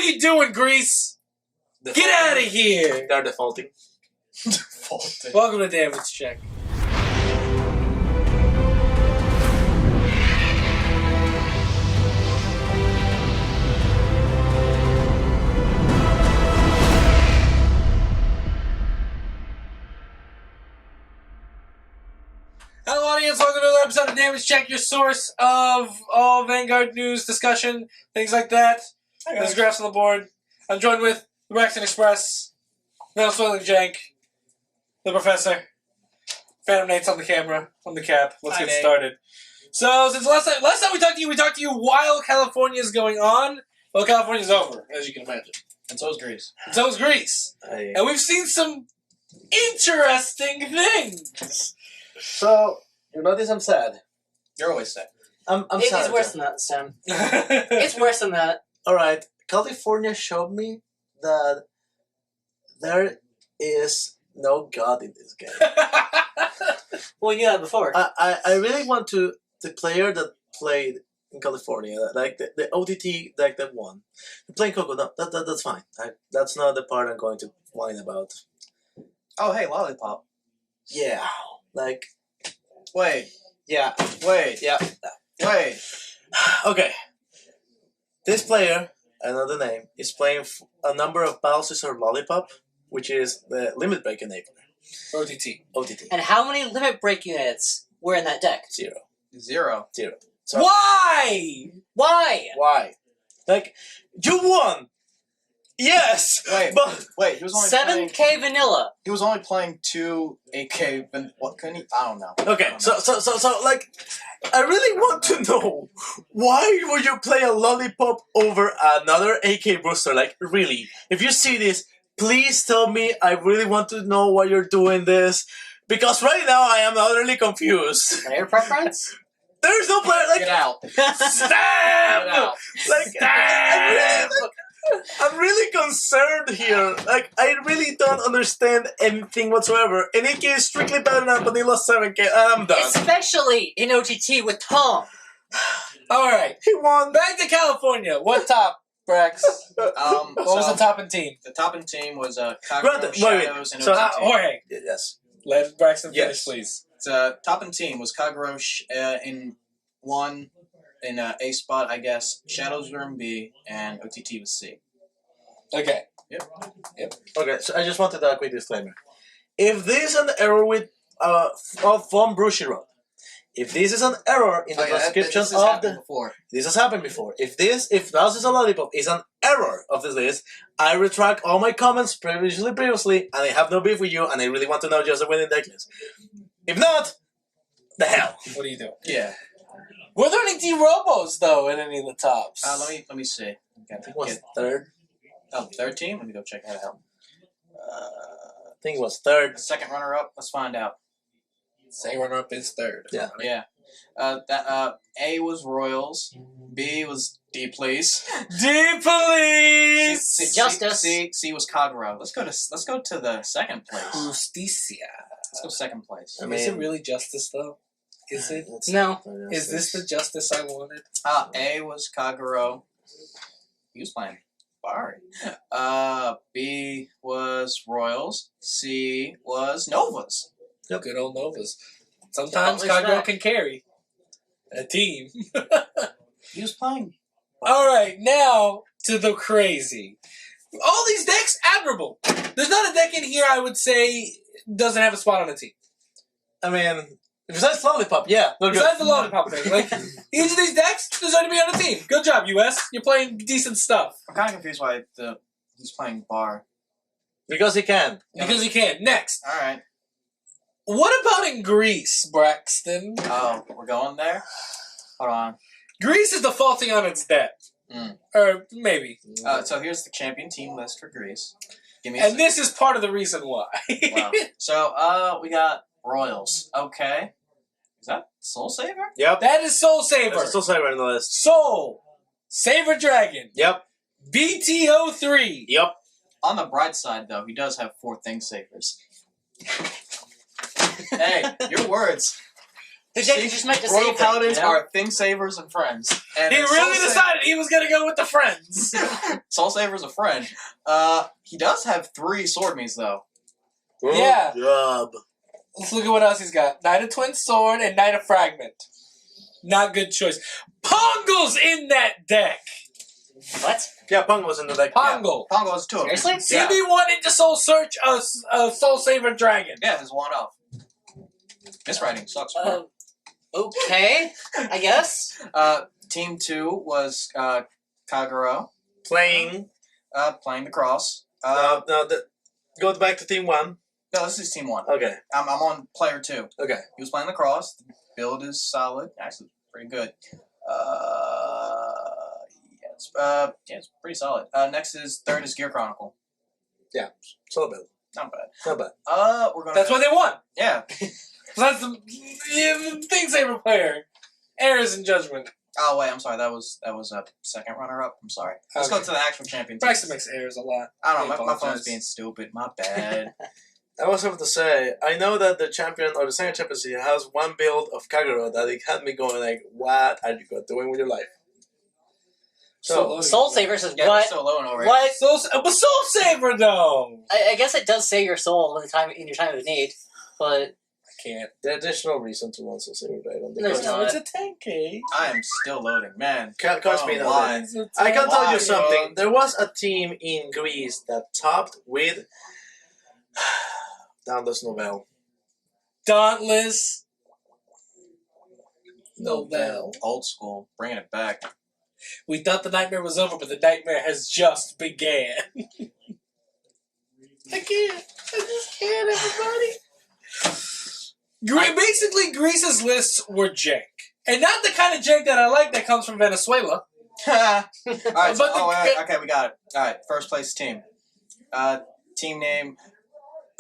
you doing, Greece? Get out of here! They're defaulting. Welcome to Damage Check. Hello, audience. Welcome to another episode of Damage Check, your source of all Vanguard news, discussion, things like that. There's graphs on the board. I'm joined with the Braxton Express, Metal Swilling Jank, the Professor, Phantom Nate's on the camera, on the cap. Let's get started. So, since last time we talked to you while California's going on. Well, California's over, as you can imagine. And so is Greece. And so is Greece. And we've seen some interesting things. So, you notice I'm sad. You're always sad. I'm sad. It's worse than that, Sam. It's worse than that. Alright, California showed me that there is no God in this game. Well, you had before. I really want the player that played in California, like the OTT, like that one. Playing Coco, no, that's fine. That's not the part I'm going to whine about. Oh, hey, Lollipop. Yeah, like... Wait. Yeah. Wait. Yeah. Wait. Okay. This player, I know the name, is playing a number of Bowser's or Lollipop, which is the limit break enabler. OTT. And how many limit break units were in that deck? Zero. So, Why? why? Like, you won! Yes! Wait, he was only 7K vanilla. He was only playing 2 AK, and what couldn't he? I don't know. Okay, so, like, I really want to know, why would you play a Lollipop over another AK booster? Like, really? If you see this, please tell me. I really want to know why you're doing this. Because right now, I am utterly confused. Player preference? There's no player, like... Get out. Stab! Get out. Like, I'm really concerned here. Like, I really don't understand anything whatsoever. And AK is strictly better than Vanilla 7K. I'm done. Especially in OTT with Tom. Alright. He won. Back to California. What top, Brax? What was the top in team? The top in team was Granted, Shadows and so, OTT. Jorge. Yes. Let Braxton finish, Yes. please. Top in team was Kagero in 1, in A spot, I guess. Shadows were in B, and OTT was C. Okay. Yep. Okay, so I just wanted a quick disclaimer. If this is an error with from Bushiroad, if this is an error in the description of the... This has happened before. If Bowser's a Lollipop is an error of this list, I retract all my comments previously, and I have no beef with you, and I really want to know just a winning deck list. If not, the hell. What are you doing? Yeah. Were there any D-Robos, though, in any of the tops? Let me see. I think it was third. Oh, third team? Let me go check that out. I think it was third. The second runner-up? Let's find out. Second runner-up is third. Yeah. Yeah. A was Royals. B was D-Police. D-Police! Justice. C was Kagero. Let's go to the second place. Justicia. Let's go second place. I mean, is it really justice, though? Is it? No. Is this the justice I wanted? A was Kagero. He was playing Bari. B was Royals. C was Novas. Yep. Good old Novas. Sometimes Don't Kagero can carry a team. He was playing. Alright, now to the crazy. All these decks, admirable. There's not a deck in here I would say doesn't have a spot on the team. I mean, besides Lollipop, yeah. Besides the Lollipop thing. Like, each of these decks deserve to be on the team. Good job, US. You're playing decent stuff. I'm kind of confused why he's playing Bar. Because he can. Because you can. Next. All right. What about in Greece, Braxton? Oh, we're going there? Hold on. Greece is defaulting on its debt. Or maybe. So here's the champion team list for Greece. Give me And this is part of the reason why. Wow. So, we got Royals. Okay. Is that Soul Saver? Yep. That is Soul Saver. There's a Soul Saver in the list. Soul. Saver Dragon. Yep. BTO3. Yep. On the bright side, though, he does have 4 Thing Savers. Hey, your words. The deck you just meant to Royal save Paladins it, you know? are Thing Savers and friends. And He really decided he was going to go with the friends. Soul Saver's a friend. He does have 3 sword me's though. Good Yeah. job. Let's look at what else he's got. Knight of Twin Sword and Knight of Fragment. Not good choice. Pongo's in that deck. What? Yeah, Pong was in the deck. Pongo. Pongo has 2 of them. Seriously? Yeah. CB wanted to Soul Search a Soul Saver Dragon. Yeah, his one off. Miswriting sucks. Okay, I guess. Team 2 was Kagero Playing. playing the cross. Go back to Team 1. No, this is Team 1. Okay. I'm on player 2. Okay. He was playing the cross. The build is solid. Actually, pretty good. It's pretty solid. Next is 3rd is Gear Chronicle. Yeah. So bad. Not bad. Not bad. We're gonna. That's why they won. Yeah. That's the Thing Saver player. Errors in judgment. Oh wait, I'm sorry. That was a 2nd runner-up. I'm sorry. Let's go to the actual champion. Braxton makes errors a lot. I don't know. My apologize. phone's being stupid. My bad. I also have to say, I know that the champion or the second championship has one build of Kagero that it had me going like, what are you doing with your life? So, Soul Saver says Yeah, we're what? so low in already. What? But Soul Saver though. I guess it does save your soul in your time of need, but I can't. there's no reason to run Soul Saver Dragon. There's because- not. It's a 10K. I am still loading, man. Cost me why? nothing. I can tell Why, you something. bro? There was a team in Greece that topped with Dauntless Novel. Dauntless Novel. Old school, bringing it back. We thought the nightmare was over, but the nightmare has just began. I just can't, everybody. Basically, Greece's lists were jank. And not the kind of jank that I like that comes from Venezuela. Alright, But okay, we got it. Alright, first place team. Team name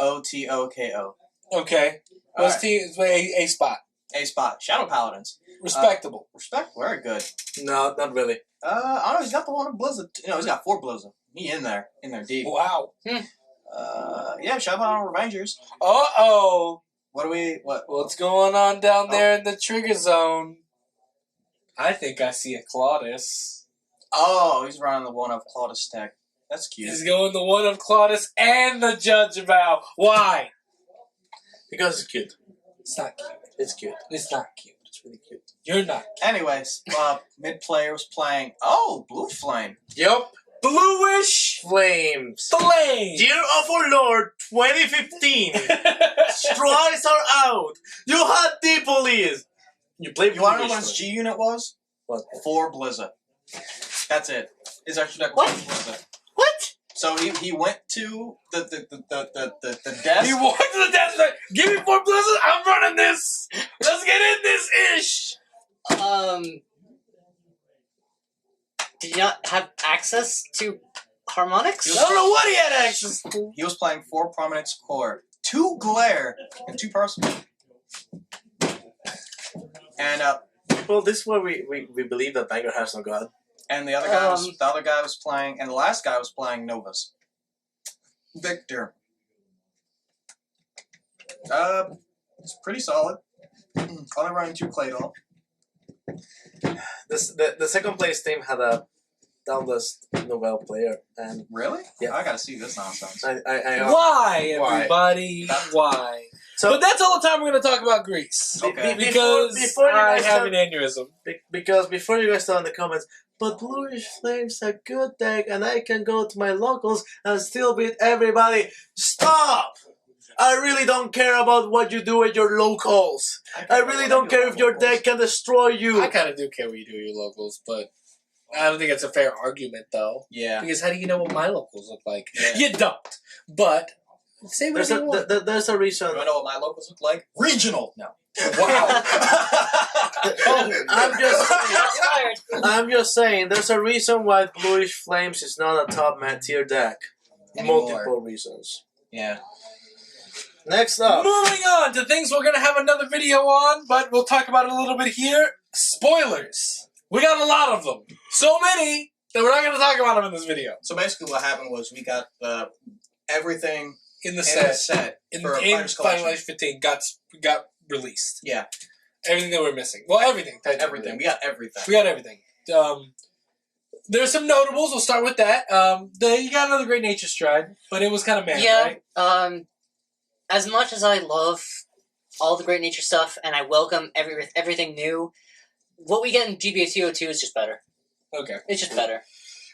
OTOKO. Okay. What's team? A spot. A spot. Shadow Paladins. Respectable. Respect, very good. No, not really. I don't know, he's got the one of Blizzard. No, he's got 4 Blizzard. He in there deep. Wow. Yeah, Shadow Paladin Revengers. Uh-oh. What's What's going on down there in the trigger zone? I think I see a Claudus. Oh, he's running the one of Claudus tech. That's cute. He's going the one of Claudus and the Judge Vow. Why? Because it's cute. It's not cute. It's cute. It's not cute. It's really cute. You're not. Anyways, mid player was playing. Blue Flame. Yup. Bluish Flames. flame. Year of our Lord 2015. Strides are out. You had the police. You played You want to know Bluish what his Flame. G unit was? What? 4 Blizzard. That's it. His extra deck What? was 4 Blizzard. what? So he went to the desk. He walked to the desk like, give me 4 blizzards, I'm running this. Let's get in this ish. Did you not have access to harmonics? I don't know what he had access to. He was playing 4 Prominence Core, 2 Glare, and 2 Personal. And Well, this is why we believe that Vanguard has no god. and the other guy was playing, and the last guy was playing Novas. Victor. It's pretty solid. Only running 2 Claydol. The second place team had a Dauntless Novel player, and Really? Yeah. I gotta see this nonsense. Why, everybody? Why? So But that's all the time we're going to talk about Greece. Okay. Because before you I guys have start- an aneurysm. because before you guys start in the comments, but Bluish Flame's a good deck, and I can go to my locals and still beat everybody. Stop! I really don't care about what you do at your locals. I really don't care if your deck can destroy you. I kind of do care what you do with your locals, but I don't think it's a fair argument, though. Yeah. Because how do you know what my locals look like? Yeah. You don't. But say There's whatever you want. there's a reason. You wanna know what my locals look like? Regional. No. Wow. I'm just saying, there's a reason why Bluish Flames is not a top tier deck. Anymore. Multiple reasons. Yeah. Next up. Moving on to things we're going to have another video on, but we'll talk about it a little bit here. Spoilers. We got a lot of them. So many that we're not going to talk about them in this video. So basically what happened was we got everything In the in set. the set In for Fighters Final Collection. Fantasy 15 got released. Yeah. Everything that we're missing. Well, everything. technically. Everything. We got everything. We got everything. there's some notables. We'll start with that. You got another Great Nature Stride, but it was kind of right? As much as I love all the Great Nature stuff, and I welcome everything new, what we get in GBA 202 is just better. Okay. It's just better.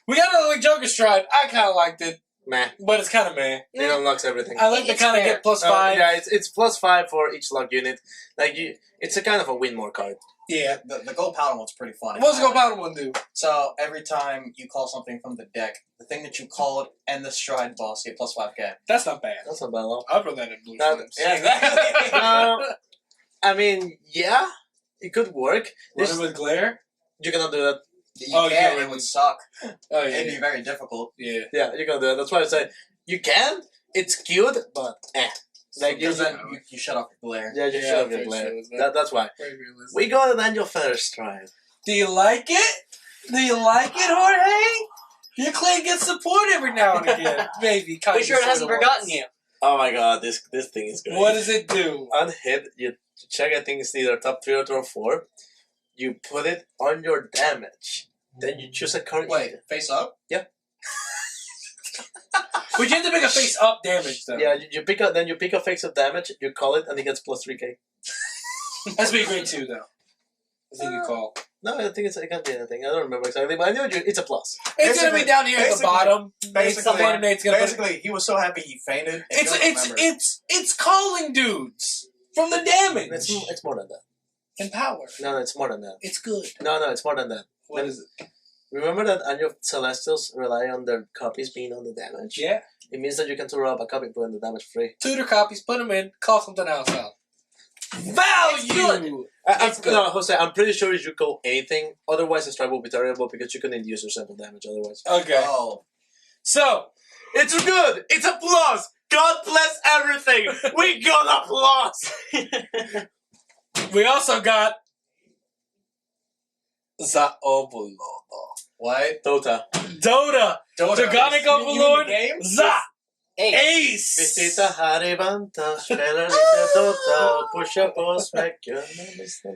We got another Link Joker Stride. I kind of liked it. Meh. But it's kind of meh. It unlocks everything. I like to kind of get +5. Yeah, it's +5 for each lock unit. It's a kind of a win more card. Yeah. The Gold Powder one's pretty funny. What's the Gold Powder one do? So every time you call something from the deck, the thing that you called and the Stride boss get +5k. That's not bad. That's not bad at all. I'd run that in blue flames. Yeah, exactly. I mean, yeah, it could work. Run it with glare? You cannot do that. You can, it would suck. Oh, yeah. It'd be very difficult. Yeah. Yeah, you can do that. That's why I say you can. It's cute, but Because then you shut off your glare. Yeah, you shut off your glare. That's why. Very realistic. We got an Angel Feather Stride. Do you like it? Do you like it, Jorge? Your clan gets support every now and again. Maybe. Be sure it hasn't forgotten you. Oh my god, this thing is great. What does it do? On hit, you check, I think it's either top 3 or top 4. You put it on your damage. Then you choose a card. Wait, face up? Yep. But you have to make a face-up damage, though. Yeah, you pick up. Then you pick a face of damage. You call it, and it gets +3k. Has to be a grade 2, though. I think you call. No, I think it can't be anything. I don't remember exactly, but I know it's a plus. It's gonna be down here at the bottom. Basically, he was so happy he fainted. It's calling dudes from the damage. It's more than that. And power. No, it's more than that. It's good. No, it's more than that. What is it? Remember that Annual Celestials rely on their copies being on the damage? Yeah. It means that you can throw up a copy and put in the damage free. Tutor copies, put them in, call something else out. Value! No, Jose, I'm pretty sure you call anything. Otherwise, the strike will be terrible because you couldn't use your sample damage otherwise. Okay. Oh. So, it's good! It's a plus! God bless everything! We got a plus! we also got the Overlord. What? Dota. Dragonic Overlord. Za! Ace! Visita Haribanta, spela lite Dota, pusha på smäcken. Basically,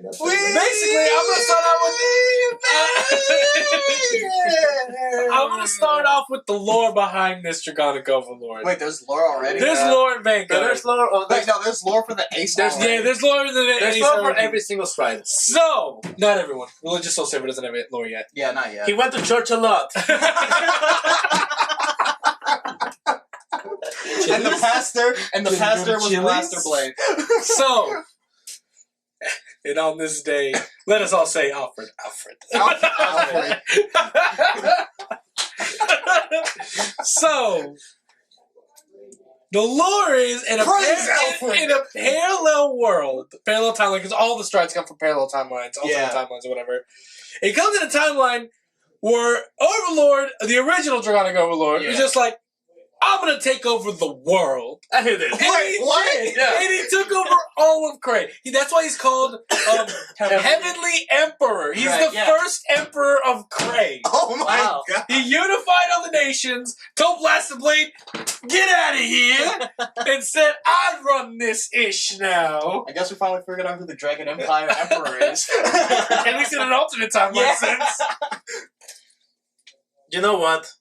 I'm gonna start off with the lore behind this Dragonic Overlord. Wait, there's lore already? There's lore in Vanguard. There's lore. There's lore for the Ace. There's lore in the Ace. There's lore for every single stride. So, not everyone. Religious Soul Saver doesn't have lore yet. Yeah, not yet. He went to church a lot. And the pastor was Blaster Blade. So, and on this day, let us all say Alfred. So, the lore is in a parallel world, parallel timeline, because all the strides come from parallel timelines, alternate timelines, or whatever. It comes in a timeline where Overlord, the original Dragonic Overlord, is just like, I'm gonna take over the world. And he did. And he took over all of Cray. That's why he's called Heavenly Emperor. He's the first Emperor of Cray. Oh my god. He unified all the nations, told Blaster Blade, get out of here, and said, I run this ish now. I guess we finally figured out who the Dragon Empire Emperor is. At least in an alternate timeline sense. You know what?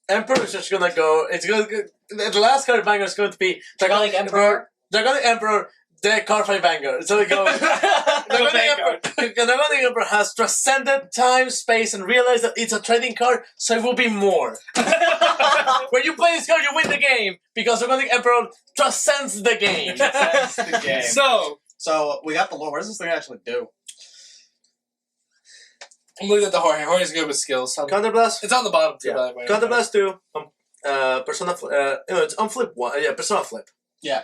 Emperor is just gonna go. It's gonna. The last card Vanguard is going to be Dragonic Emperor, the Cardfight Vanguard. So it goes. Dragonic Emperor has transcended time, space, and realized that it's a trading card, so it will be more. When you play this card, you win the game because Dragonic Emperor transcends the game. So we got the lore. What does this thing actually do? I'm looking at the Jorge. Jorge's good with skills. Counterblast. It's on the bottom too, by the way. Counterblast 2. Persona. It's on flip 1. Yeah, Persona flip. Yeah.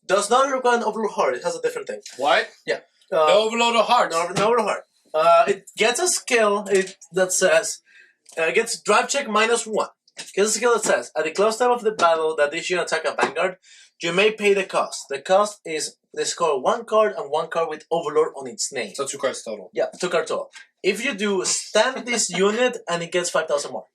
Does not require an Overlord Heart. It has a different thing. What? Yeah. The Overlord of Hearts. No Overlord Heart. It gets a skill that says gets drive check -1. Gets a skill that says at the close time of the battle that this you attack a Vanguard, you may pay the cost. The cost is they score 1 card and 1 card with Overlord on its name. So 2 cards total. Yeah, 2 cards total. If you do, stand this unit and it gets 5,000 more.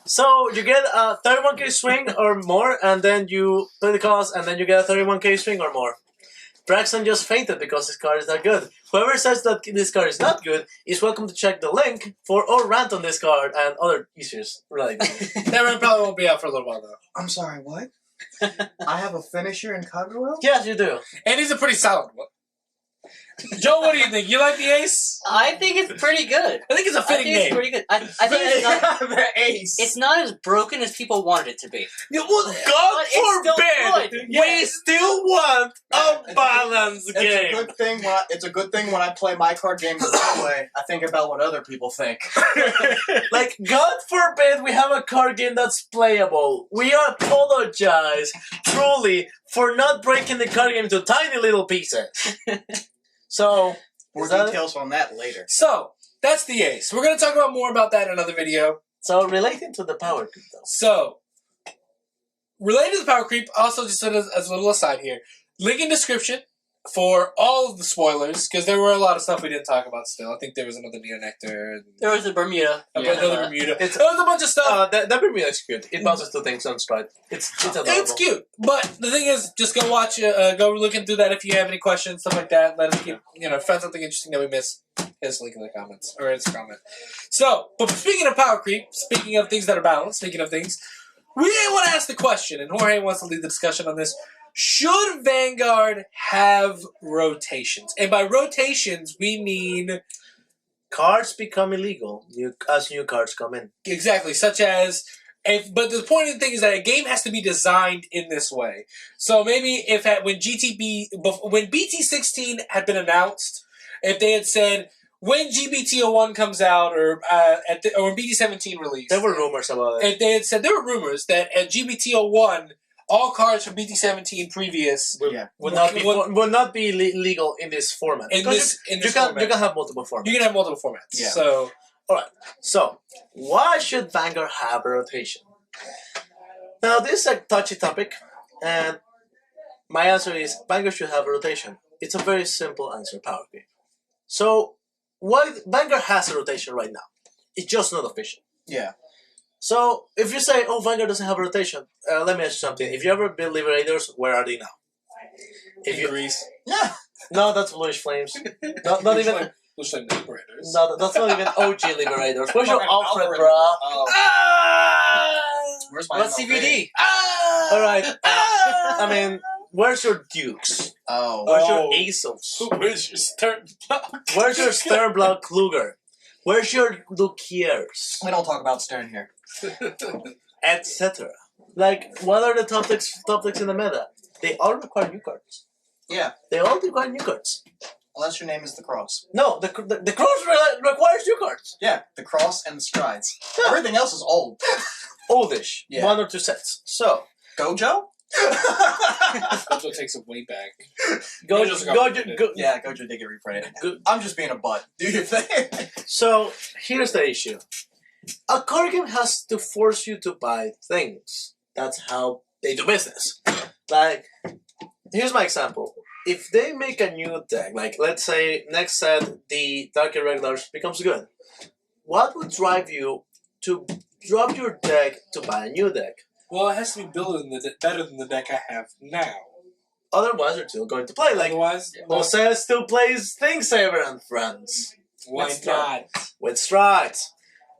So you get a 31k swing or more, and then you pay the cost, and then you get a 31k swing or more. Braxton just fainted because his card is not good. Whoever says that this card is not good is welcome to check the link for our rant on this card and other issues related. That rant probably won't be out for a little while though. I'm sorry, what? I have a finisher in Kagero? Yes, you do. And he's a pretty solid one. Joe, what do you think? You like the ace? I think it's pretty good. I think it's a I fitting think it's name. pretty good. I think it's not, The ace. it's not as broken as people wanted it to be. Yeah, well, God But it's still forbid, good. we still want a balanced game. It's a good thing when I play my card games that way. I think about what other people think. Like, God forbid we have a card game that's playable. We apologize, truly, for not breaking the card game into tiny little pieces. So, More is that it? details on that later. So, that's the ace. We're going to talk about more about that in another video. So, relating to the power creep, though. So, related to the power creep, also just as a little aside here, link in description for all of the spoilers, because there were a lot of stuff we didn't talk about still. I think there was another Neonectar. And There was a Bermuda. another Bermuda. It's- There was a bunch of stuff. That Bermuda is cute. It bounces two things on stride. It's adorable. It's cute, but the thing is, just go watch, go looking through that if you have any questions, stuff like that. Let us keep, if you find something interesting that we missed, hit us a link in the comments, or in the comment. So, but speaking of power creep, speaking of things that are balanced, speaking of things, we want to ask the question, and Jorge wants to lead the discussion on this. Should Vanguard have rotations? And by rotations, we mean... Cards become illegal as new cards come in. Exactly, such as... But the point of the thing is that a game has to be designed in this way. So maybe when BT16 had been announced, if they had said, when GBT01 comes out, or when BT17 released... There were rumors about it. If they had said, there were rumors that at GBT01... all cards from BT17 previous Would not be legal in this format. in Because this you format. can have multiple formats. You can have multiple formats. Yeah. So So, why should Vanguard have a rotation? Now, this is a touchy topic, and my answer is Vanguard should have a rotation. It's a very simple answer, power creep. So, why Vanguard has a rotation right now? It's just not official. Yeah. So, if you say, oh, Vanguard doesn't have a rotation, let me ask you something. If you ever build Liberators, where are they now? If you Greece. Yeah. No, that's Bluish Flames. Not even... Looks like Liberators. No, that's not even OG Liberators. Where's your Alfred, Alfred, bro? Oh. Ah! Where's my What's MLB? CBD? Ah! Alright, I mean, where's your Dukes? Oh. Where's Oh. your Asos? Where's your stern? Where's your Sternblood Kluger? Where's your Lukiers? We don't talk about Stern here. Etc. Like, what are the top decks in the meta? They all require new cards. Yeah. They all require new cards. Unless your name is the Cross. No, the Cross requires new cards. Yeah, the Cross and the Strides. Everything else is old. Oldish. Yeah. 1 or 2 sets. So, Gojo? Gojo takes it way back. Gojo's got reprinted. Yeah, Gojo did get reprinted. Good. I'm just being a butt. Do your thing. So, here's the issue. A card game has to force you to buy things. That's how they do business. Like, here's my example. If they make a new deck, like let's say next set the Dark Irregulars becomes good, what would drive you to drop your deck to buy a new deck? Well, it has to be better than the deck I have now. Otherwise, you're still going to play. Like, Otherwise, Jose still plays Thingsaver and Friends. why With not? With strides.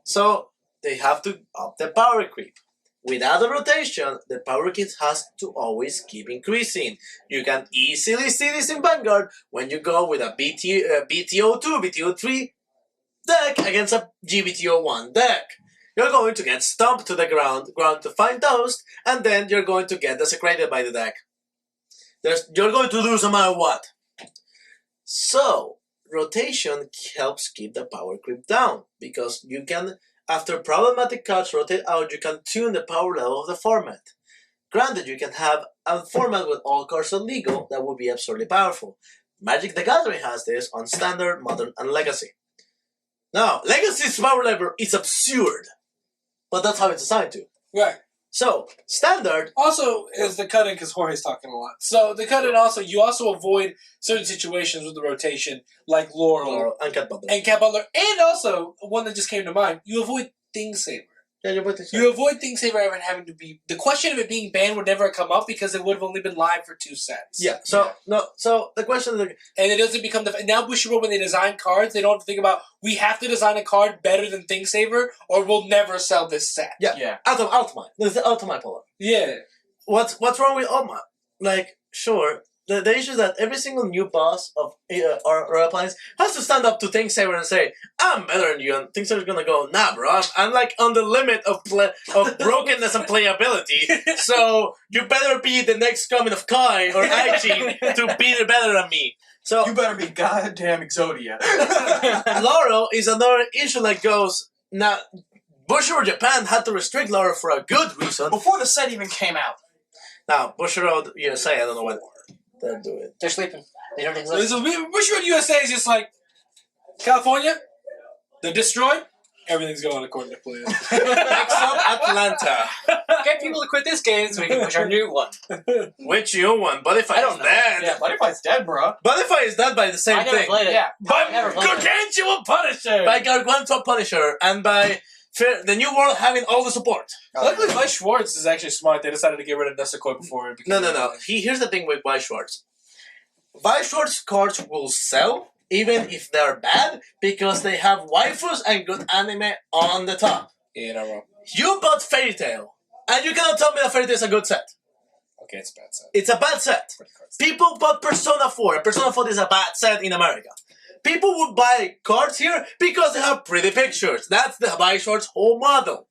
So, they have to up the power creep. Without a rotation, the power creep has to always keep increasing. You can easily see this in Vanguard when you go with a BTO2, BTO3 deck against a GBTO1 deck. You're going to get stomped to the ground to find toast, and then you're going to get desecrated by the deck. You're going to lose no matter what. So, rotation helps keep the power creep down, because you can, after problematic cards rotate out, you can tune the power level of the format. Granted, you can have a format with all cards illegal that would be absurdly powerful. Magic the Gathering has this on Standard, Modern, and Legacy. Now, Legacy's power level is absurd, but that's how it's designed to. Right. So, Standard... Also, is the cut-in, because Jorge's talking a lot. So, the cut-in also, you also avoid certain situations with the rotation, like Laurel and Cat Butler. and Cat Butler, and also, one that just came to mind, you avoid Thingsaver. Yeah, you avoid things. You avoid things ever having to be. The question of it being banned would never come up because it would have only been live for 2 sets. Yeah. So no. So the question is, and it doesn't become the now Bushiroad when they design cards, they don't have to think about we have to design a card better than ThinkSaver or we'll never sell this set. Yeah. Out of Ultimate. There's the Ultimate problem. Yeah. What's wrong with Ultimate? Like, sure. The issue is that every single new boss of our appliance has to stand up to ThinkSaver and say, I'm better than you, and ThinkSaver's gonna go, nah bro, I'm like on the limit of brokenness and playability, so you better be the next coming of Kai or Aichi to be better than me. So you better be goddamn Exodia. Laurel is another issue that goes, now, Bushiroad Japan had to restrict Laurel for a good reason. Before the set even came out. Now, Bushiroad USA, I don't know what they'll do it. They're sleeping. They don't exist. Bushiroad USA is just like California. They're destroyed. Everything's going according to plan. Next up, Atlanta. Get people to quit this game so we can push our new one. Which new one? Buddyfight I don't is know. dead. Yeah, Buddyfight's dead, bro. Buddyfight is dead by the same I never thing. played it. Yeah. By I never played it. Gargantuan Punisher! By Gargantuan Punisher and by the New World having all the support. Luckily, Vice Schwartz is actually smart. They decided to get rid of Nesakoi before it became... No. Here's the thing with Vice Schwartz. Vice Schwartz cards will sell even if they're bad because they have waifus and good anime on the top. Yeah, no wrong. You bought Fairy Tail and you cannot tell me that Fairy Tail is a good set. Okay, it's a bad set. It's a bad set. People bought Persona 4. And Persona 4 is a bad set in America. People would buy cards here because they have pretty pictures. That's the Vice Schwartz whole model.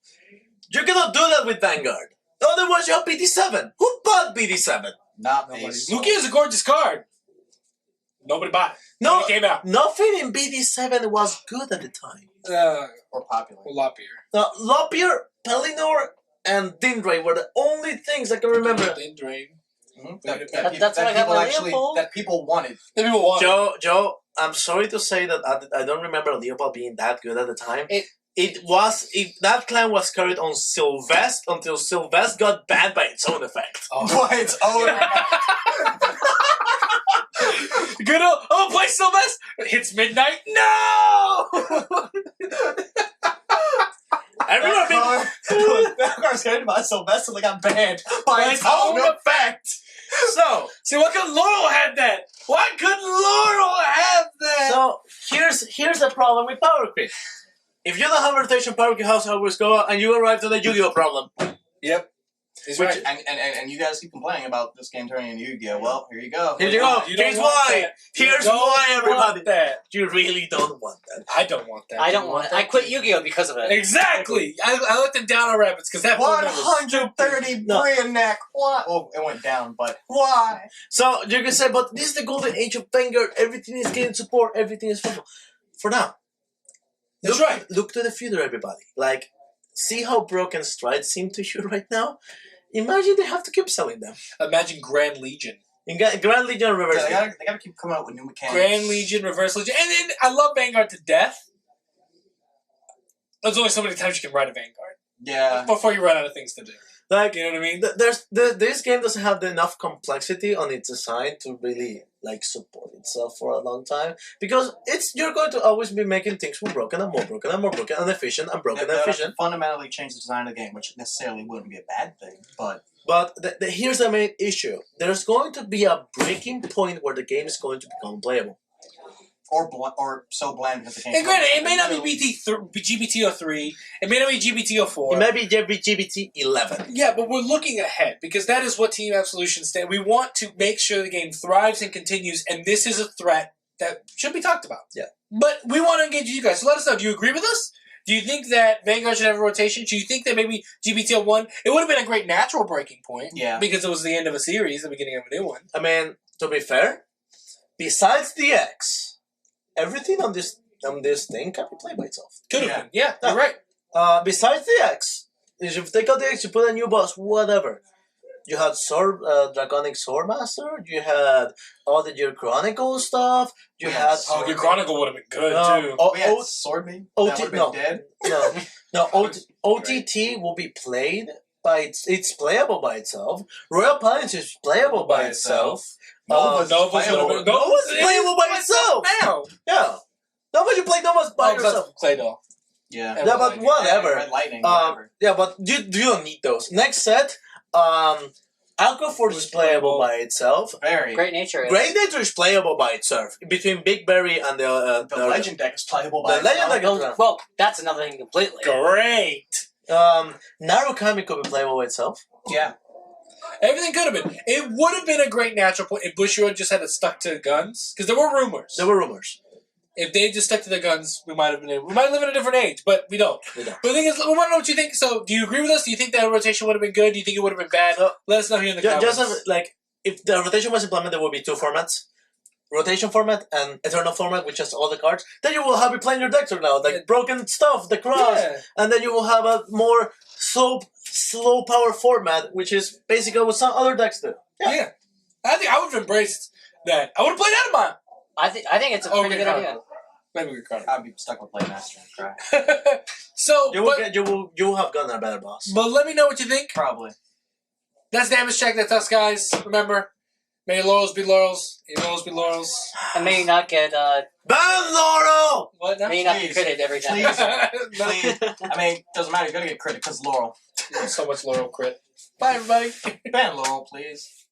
You cannot do that with Vanguard. Otherwise you have BD7. Who bought BD7? Not me. Lugia is a gorgeous card. Nobody bought it. No, When it came out. nothing in BD7 was good at the time. Or popular. A lot beer. Now, Lopier, Pellinor, and Dindray were the only things I can remember. Then Drain. That's what I got my Leopold. that people wanted. Then people want it. Joe, I'm sorry to say that I don't remember Leopold being that good at the time. That clan was carried on Sylvest until Sylvest got banned by its own effect. By its own. Good old, oh, play Sylvester! It's midnight? No! I remember people... That card's carried by Sylvester that got banned by its own effect. So, See, why couldn't Laurel have that? Why couldn't Laurel have that? So here's the problem with Power Creep. If you don't have rotation Power Creep House always go and you arrive to the Yu-Gi-Oh problem. Yep. He's Which, right. and you guys keep complaining about this game turning into Yu-Gi-Oh! Well, here you go. Here you go. You don't Here's want why. that. Here's You don't why, everybody. want that. You really don't want that. I don't want that. I don't want it. I quit Yu-Gi-Oh! Because of it. Exactly. I let them down on rabbits because that 130 brand neck. What? Well, it went down, but why? So you can say, but this is the golden age of Vanguard. Everything is getting support. Everything is fun. For now. That's right. Look to the future, everybody. Like, see how broken Strides seem to you right now? Imagine they have to keep selling them. Imagine Grand Legion. Grand Legion Reverse. Yeah, they gotta keep coming out with new mechanics. Grand Legion, Reverse Legion. And then I love Vanguard to death. There's only so many times you can ride a Vanguard. Yeah. Before you run out of things to do. Like, You know what I mean? This game doesn't have enough complexity on its design to really support itself for a long time because you're going to always be making things more broken and more broken and more broken and efficient and broken and efficient. Fundamentally change the design of the game, which necessarily wouldn't be a bad thing, but here's the main issue: there's going to be a breaking point where the game is going to become playable. or so bland because the game. And granted, it may not be GBT03. It may not be GBT04. It may be GBT 11. Yeah, but we're looking ahead because that is what Team Absolution stands. We want to make sure the game thrives and continues, and this is a threat that should be talked about. Yeah. But we want to engage you guys. So let us know. Do you agree with us? Do you think that Vanguard should have a rotation? Do you think that maybe GBT01? It would have been a great natural breaking point. Yeah. Because it was the end of a series, the beginning of a new one. I mean, to be fair, besides the X, everything on this thing can be played by itself. Could have Yeah. been. Yeah, you're right. Besides the X, if you take out the X, you put a new boss, whatever. You had Draconic Swordmaster, you had all the Gear Chronicle stuff, you had... Oh, your Chronicle would have been good, too. We had Swordman. That would've been dead. OTT will be played by it's playable by itself. Royal Palace is playable by itself. Nova's playable. Nova's playable by itself. Now. Yeah. Nobody played Nova's by Oh, yourself. Clay doll. Yeah. Yeah, but Lightning. whatever. Red lightning. Whatever. Yeah, but you don't need those. Next set, Alco Force is playable by itself. Very. Great nature. Is. Great Nature is playable by itself. Between Big Berry and the Legend deck is playable by the Legend itself. deck. Well, that's another thing completely. Great. Narukami could be playable by itself. Yeah. Everything could have been. It would have been a great natural point if Bushiroad just had it stuck to guns. Because there were rumors. There were rumors. If they just stuck to their guns, we might have been able. We might live in a different age, but we don't. We don't. But the thing is, we want to know what you think. So, do you agree with us? Do you think that rotation would have been good? Do you think it would have been bad? So, let us know here in the comments. Just like, if the rotation was implemented, there would be two formats. Rotation format and Eternal format with just all the cards. Then you will have you playing your decks right now, like Broken Stuff, the Cross, and then you will have a more slow power format, which is basically what some other decks do. Yeah. I think I would have embraced that. I would have played Adamant. I think it's a pretty good idea. Maybe we could. I'd be stuck with Playmaster and cry. So you will have gotten a better boss. But let me know what you think. Probably. That's Damage Check. That's us, guys. Remember, may your laurels be laurels. May your laurels be laurels. And may you not get Ban Laurel! What now? may you not get critted every time. Please. I mean, doesn't matter. You're gonna get credit because Laurel. So much laurel crit. Bye, everybody. Ban Laurel, please.